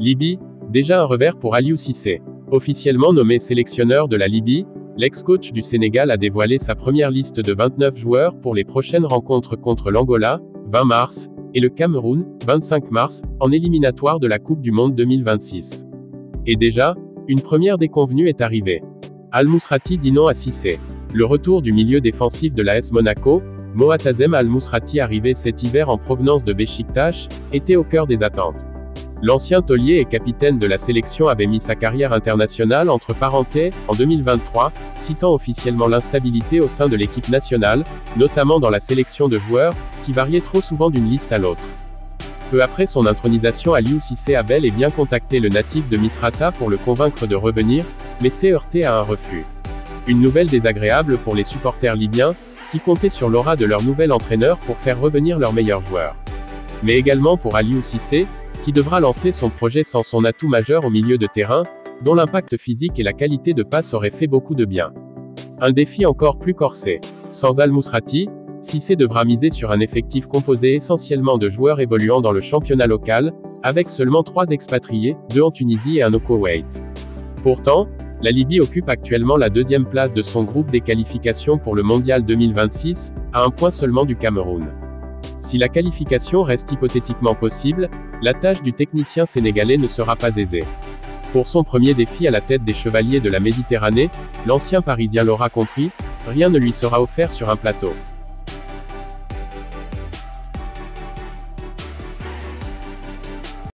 Libye, déjà un revers pour Aliou Cissé. Officiellement nommé sélectionneur de la Libye, l'ex-coach du Sénégal a dévoilé sa première liste de 29 joueurs pour les prochaines rencontres contre l'Angola, 20 mars, et le Cameroun, 25 mars, en éliminatoire de la Coupe du Monde 2026. Et déjà, une première déconvenue est arrivée. Al Mousrati dit non à Cissé. Le retour du milieu défensif de l'AS Monaco, Moatazem Al Mousrati, arrivé cet hiver en provenance de Beşiktaş, était au cœur des attentes. L'ancien taulier et capitaine de la sélection avait mis sa carrière internationale entre parenthèses en 2023, citant officiellement l'instabilité au sein de l'équipe nationale, notamment dans la sélection de joueurs, qui variait trop souvent d'une liste à l'autre. Peu après son intronisation, Aliou Cissé a bel et bien contacté le natif de Misrata pour le convaincre de revenir, mais s'est heurté à un refus. Une nouvelle désagréable pour les supporters libyens, qui comptaient sur l'aura de leur nouvel entraîneur pour faire revenir leurs meilleurs joueurs. Mais également pour Aliou Cissé, qui devra lancer son projet sans son atout majeur au milieu de terrain, dont l'impact physique et la qualité de passe auraient fait beaucoup de bien. Un défi encore plus corsé. Sans Al Mousrati, Cissé devra miser sur un effectif composé essentiellement de joueurs évoluant dans le championnat local, avec seulement 3 expatriés, 2 en Tunisie et un au Koweït. Pourtant, la Libye occupe actuellement la 2e place de son groupe des qualifications pour le Mondial 2026, à un point seulement du Cameroun. Si la qualification reste hypothétiquement possible, la tâche du technicien sénégalais ne sera pas aisée. Pour son premier défi à la tête des Chevaliers de la Méditerranée, l'ancien Parisien l'aura compris, rien ne lui sera offert sur un plateau.